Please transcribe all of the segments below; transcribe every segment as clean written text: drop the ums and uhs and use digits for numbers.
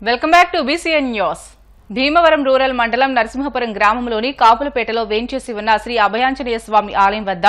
Welcome back to BCN news. Bhimavaram rural మండలం నరసింహపురం గ్రామంలోని కాపులపేటలో వేంచేసి ఉన్న శ్రీ అభయాంజనేయ స్వామి ఆలయం వద్ద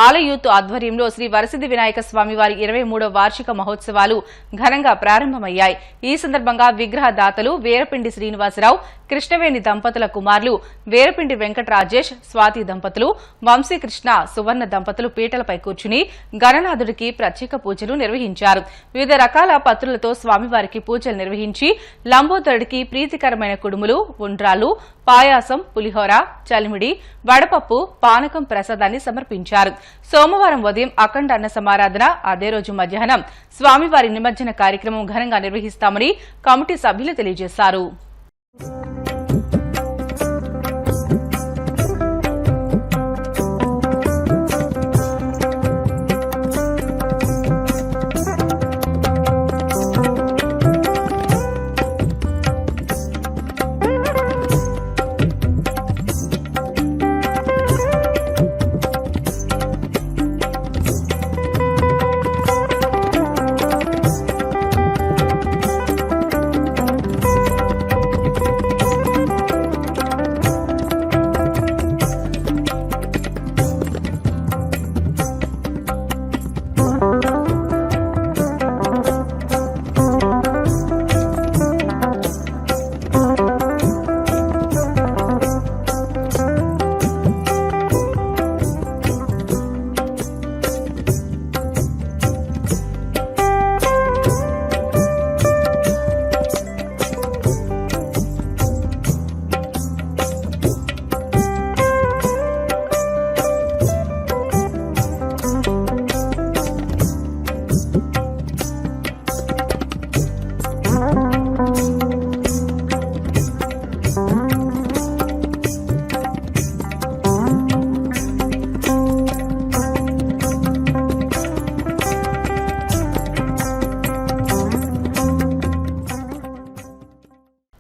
ఆలయ యూత్ ఆధ్వర్యంలో శ్రీ వరసిద్ధి వినాయక స్వామి వారి 23వ వార్షిక మహోత్సవాలు ఘనంగా ప్రారంభమయ్యాయి. ఈ సందర్భంగా విగ్రహ దాతలు వీరపిండి శ్రీనివాసరావు, కృష్ణవేణి దంపతుల కుమారులు వీరపిండి వెంకట రాజేష్, స్వాతి దంపతులు, వంశీకృష్ణ, సువర్ణ దంపతులు పీటలపై కూర్చుని గణనాథుడికి ప్రత్యేక పూజలు నిర్వహించారు. వివిధ రకాల పత్రులతో స్వామివారికి పూజలు నిర్వహించి లంబోదరుడికి ప్రీతికరమైన కుడుములు, ఉండ్రాలు, పాయాసం, పులిహోర, చలిమిడి, వడపప్పు, పానకం ప్రసాదాన్ని సమర్పించారు. సోమవారం ఉదయం అఖండ అన్న సమారాధన, అదే రోజు మధ్యాహ్నం స్వామివారి నిమజ్జన కార్యక్రమం ఘనంగా నిర్వహిస్తామని కమిటీ సభ్యులు తెలియజేశారు.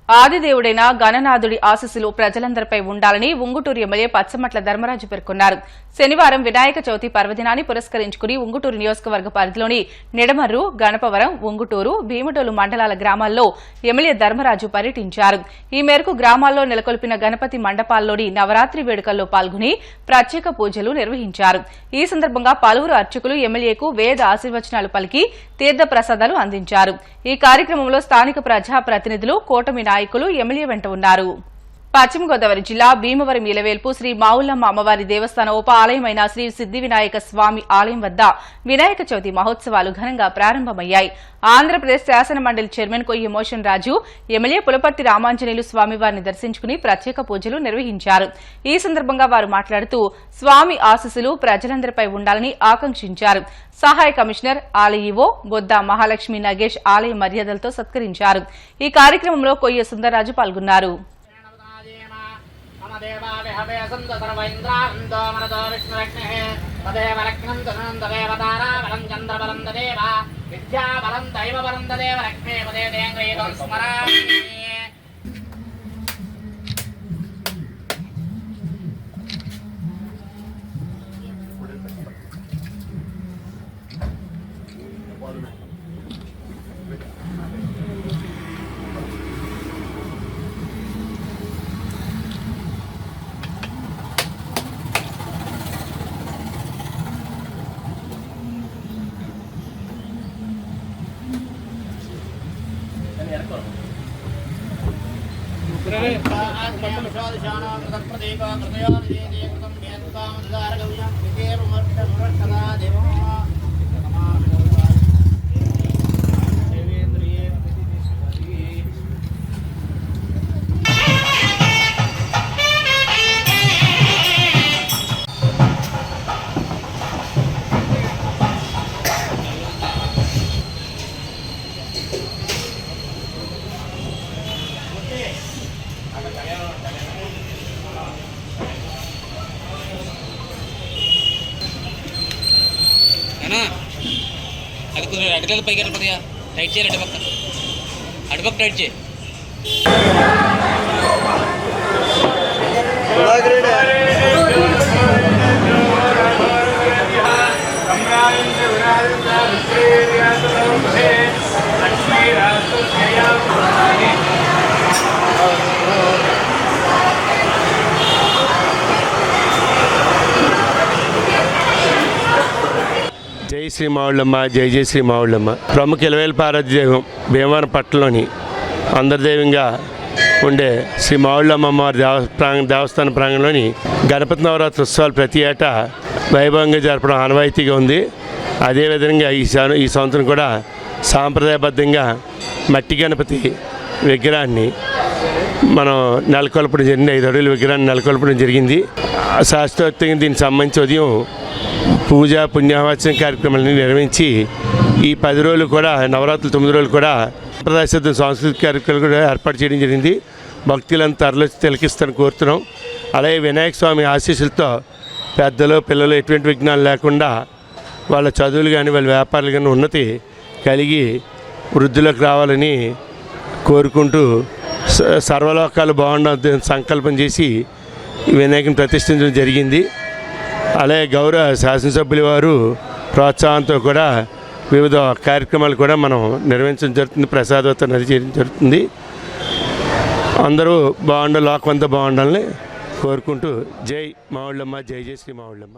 ఆదిదేవుడైన గణనాథుడి ఆశీస్సులు ప్రజలందరిపై ఉండాలని ఉంగుటూరు ఎమ్మెల్యే పచ్చమట్ల ధర్మరాజు పేర్కొన్నారు. శనివారం వినాయక చవితి పర్వదినాన్ని పురస్కరించుకుని ఉంగుటూరు నియోజకవర్గ పరిధిలోని నిడమర్రు, గణపవరం, ఉంగుటూరు, భీమడోలు మండలాల గ్రామాల్లో ఎమ్మెల్యే ధర్మరాజు పర్యటించారు. ఈ మేరకు గ్రామాల్లో నెలకొల్పిన గణపతి మండపాల్లోని నవరాత్రి వేడుకల్లో పాల్గొని ప్రత్యేక పూజలు నిర్వహించారు. ఈ సందర్భంగా పలువురు అర్చకులు ఎమ్మెల్యేకు వేద ఆశీర్వచనాలు పలికి తీర్థ ప్రసాదాలు అందించారు. ఈ కార్యక్రమంలో స్థానిక ప్రజాప్రతినిధులు, కూటమి నాయకులు ఎమ్మెల్యే వెంట ఉన్నారు. పశ్చిమ గోదావరి జిల్లా భీమవరం ఇలవేల్పు శ్రీ మావులమ్మ అమ్మవారి దేవస్థాన ఉప ఆలయమైన శ్రీ సిద్ది వినాయక స్వామి ఆలయం వద్ద వినాయక చవితి మహోత్సవాలు ఘనంగా ప్రారంభమయ్యాయి. ఆంధ్రప్రదేశ్ శాసన మండలి చైర్మన్ కొయ్య మోషన్ రాజు, ఎమ్మెల్యే పులపర్తి రామాంజనేయులు స్వామివారిని దర్శించుకుని ప్రత్యేక పూజలు నిర్వహించారు. ఈ సందర్భంగా వారు మాట్లాడుతూ స్వామి ఆశీస్సులు ప్రజలందరిపై ఉండాలని ఆకాంక్షించారు. సహాయ కమిషనర్, ఆలయ ఈవో బొద్ద మహాలక్ష్మి నగేష్ ఆలయ మర్యాదలతో సత్కరించారు. ఈ కార్యక్రమంలో కొయ్య సుందరరాజు పాల్గొన్నారు. అది కొంచెం అడిగలు పైకి కొద్దిగా టైట్ చేయాలి. అటుపక్క టైట్ చేయి. लक्ष्मी శ్రీ మావుళ్ళమ్మ, జై జయ శ్రీ మావుళ్ళమ్మ. ప్రముఖ ఇలవేలు పార్వతీ దైవం భీమవరం పట్టణంలోని అంతర్దైవంగా ఉండే శ్రీ మావుళ్ళమ్మ అమ్మవారి దేవస్థాన ప్రాంగణంలోని గణపతి నవరాత్రి ఉత్సవాలు ప్రతి ఏటా వైభవంగా జరపడం ఆనవాయితీగా ఉంది. అదేవిధంగా ఈ సంవత్సరం కూడా సాంప్రదాయబద్ధంగా మట్టి గణపతి విగ్రహాన్ని మనం నెలకొల్పడం జరిగింది. 5 అడుగుల విగ్రహాన్ని నెలకొల్పడం జరిగింది. శాస్త్రోక్తంగా దీనికి సంబంధించి ఉదయం పూజ పుణ్యాహవచన కార్యక్రమాలను నిర్వహించి ఈ 10 రోజులు కూడా నవరాత్రులు 9 రోజులు కూడా సాంప్రదాయ సాంస్కృతిక కార్యక్రమాలు కూడా ఏర్పాటు చేయడం జరిగింది. భక్తులను తరలించి తిలకిస్తారని కోరుతున్నాం. అలాగే వినాయక స్వామి ఆశీస్సులతో పెద్దలు పిల్లలు ఎటువంటి విఘ్నాలు లేకుండా వాళ్ళ చదువులు కానీ వాళ్ళ వ్యాపారాలు కానీ ఉన్నతి కలిగి వృద్ధిలోకి రావాలని కోరుకుంటూ సర్వలోకాలు బాగుండాలని సంకల్పం చేసి వినాయకుని ప్రతిష్ఠించడం జరిగింది. అలాగే గౌరవ శాసనసభ్యుల వారు ప్రోత్సాహంతో కూడా వివిధ కార్యక్రమాలు కూడా మనం నిర్వహించడం జరుగుతుంది. ప్రసాదోత్తరం అది చేయడం జరుగుతుంది. అందరూ బాగుండాలి, లోకమంతా బాగుండాలని కోరుకుంటూ జై మావుళ్ళమ్మ, జై జయ శ్రీ మావుళ్ళమ్మ.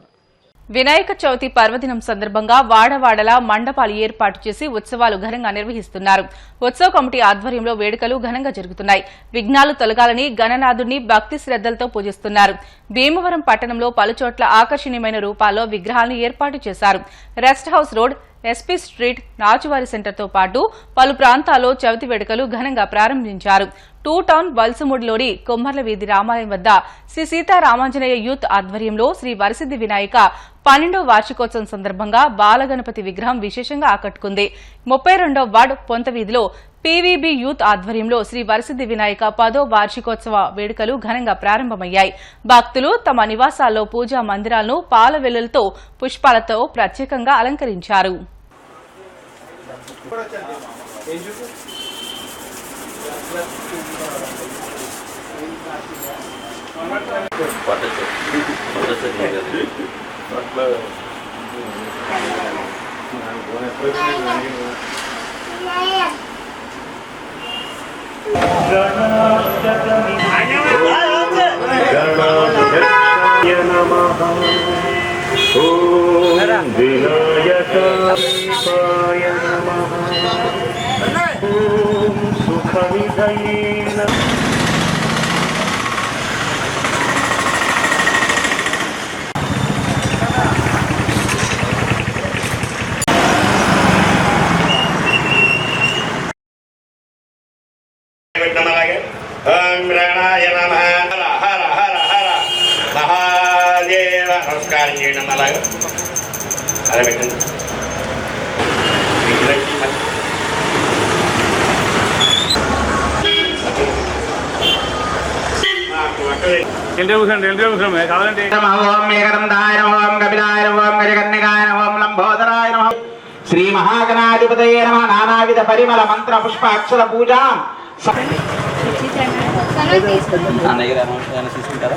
వినాయక చవితి పర్వదినం సందర్భంగా వాడవాడలా మండపాలు ఏర్పాటు చేసి ఉత్సవాలు ఘనంగా నిర్వహిస్తున్నారు. ఉత్సవ కమిటీ ఆధ్వర్యంలో వేడుకలు ఘనంగా జరుగుతున్నాయి. విఘ్నాలు తొలగాలని గణనాథుడిని భక్తి శ్రద్దలతో పూజిస్తున్నారు. భీమవరం పట్టణంలో పలుచోట్ల ఆకర్షణీయమైన రూపాల్లో విగ్రహాలను ఏర్పాటు చేశారు. Rest house road, SP street, నాచువారి సెంటర్తో పాటు పలు ప్రాంతాల్లో చవితి వేడుకలు ఘనంగా ప్రారంభించారు. 2 టౌన్ వలసమూడిలోని కొమ్మర్ల వీధి రామాలయం వద్ద శ్రీ సీతారామాంజనేయ యూత్ ఆధ్వర్యంలో శ్రీ వరసిద్ధి వినాయక 12వ వార్షికోత్సవం సందర్భంగా బాలగణపతి విగ్రహం విశేషంగా ఆకట్టుకుంది. 32వ వార్డు పొంత వీధిలో పీవీబీ యూత్ ఆధ్వర్యంలో శ్రీ వరసిద్ధి వినాయక 10వ వార్షికోత్సవ వేడుకలు ఘనంగా ప్రారంభమయ్యాయి. భక్తులు తమ నివాసాల్లో పూజా మందిరాలను పాల వెల్లులతో పుష్పాలతో ప్రత్యేకంగా అలంకరించారు. ఓం గణాయ నమః. హర హర హర మహాదేవ. నమస్కారం చేయడం అలాగే అలా పెట్టండి. శ్రీ మహాగణాధిపతయే నమః. నానావిధ పరిమళ మంత్ర పుష్ప అక్షర పూజ తీసుకుంటారా?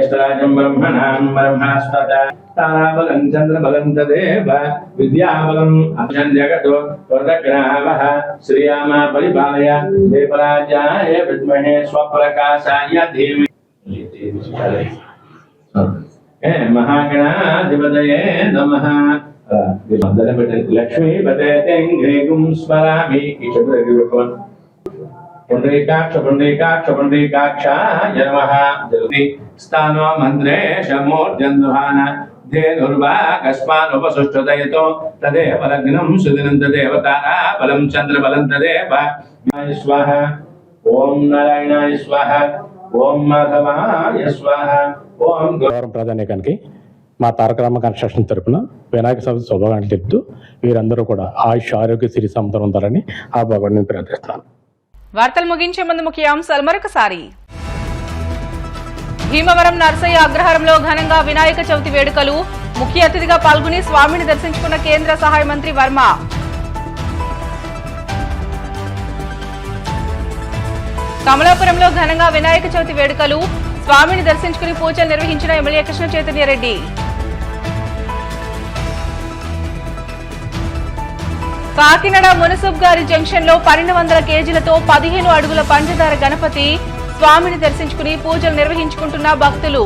జ్యేష్ఠరాజం బ్రహ్మణాం బ్రహ్మణస్పత తారాబలం చంద్రబలం తదేవ విద్యాబలం అక్షం జగతో వరదగ్రావః శ్రీయామ పరిపాలయ దేవరాజాయ విద్మహే స్వప్రకాశాయ ధీమహి మహాగణాధిపతయే నమః. లక్ష్మీపతే తెంఘ్రీగుం స్మరామి. ఈ చతుర్వేది పుండరీకాక్ష పుండరీకాక్ష పుండరీకాక్షాయ నమః. జలతి స్థానో మంత్రే శమోర్జందుహాన ధేనుర్వాకస్మానుపసుష్ఠుతయతో తదేవ లగ్నం సుదినం తదేవ తారాబలం చంద్రబలం తదేవ స్వాహ. ఓం నారాయణాయ స్వాహ. ఓం మాధవాయ స్వాహ. ఓం ప్రాధాన్యకానికి మా తారక రామ కన్స్ట్రక్షన్ తరపున వినాయక చవితి శుభాకాంక్షలు చెప్తూ వీరందరూ కూడా ఆయుష్ ఆరోగ్య సిరి సంపద ఉంటారని ఆ భగవాన్ని ప్రార్థిస్తున్నాను. వార్తలు ముగించే ముందు ముఖ్యాంశాలు మరొకసారి. భీమవరం నర్సయ్య అగ్రహారంలో ఘనంగా వినాయక చవితి వేడుకలు. ముఖ్య అతిథిగా పాల్గొని స్వామిని దర్శించుకున్న కేంద్ర సహాయ మంత్రి వర్మ. కమలాపురంలో ఘనంగా వినాయక చవితి వేడుకలు. స్వామిని దర్శించుకుని పూజలు నిర్వహించిన ఎమ్మెల్యే కృష్ణ చైతన్యరెడ్డి. కాకినాడ మునసబ్ గారి జంక్షన్ లో 1200 కేజీలతో 15 అడుగుల పంచదార గణపతి. స్వామిని దర్శించుకుని పూజలు నిర్వహించుకుంటున్న భక్తులు.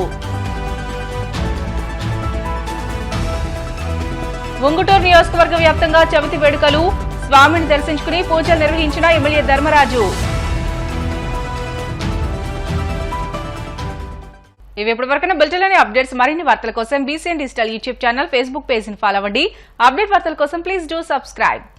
ఉంగుటూరు నియోజకవర్గ వ్యాప్తంగా చవితి వేడుకలు. స్వామిని దర్శించుకుని పూజలు నిర్వహించిన ఎమ్మెల్యే ధర్మరాజు. ఇవి ఇప్పటివరకైనా బులెటిన్లోని అప్డేట్స్. మరిన్ని వార్తల కోసం BCN digital YouTube channel, Facebook page ని ఫాలో అవ్వండి. అప్డేట్ వార్తల కోసం ప్లీజ్ డూ సబ్స్క్రైబ్.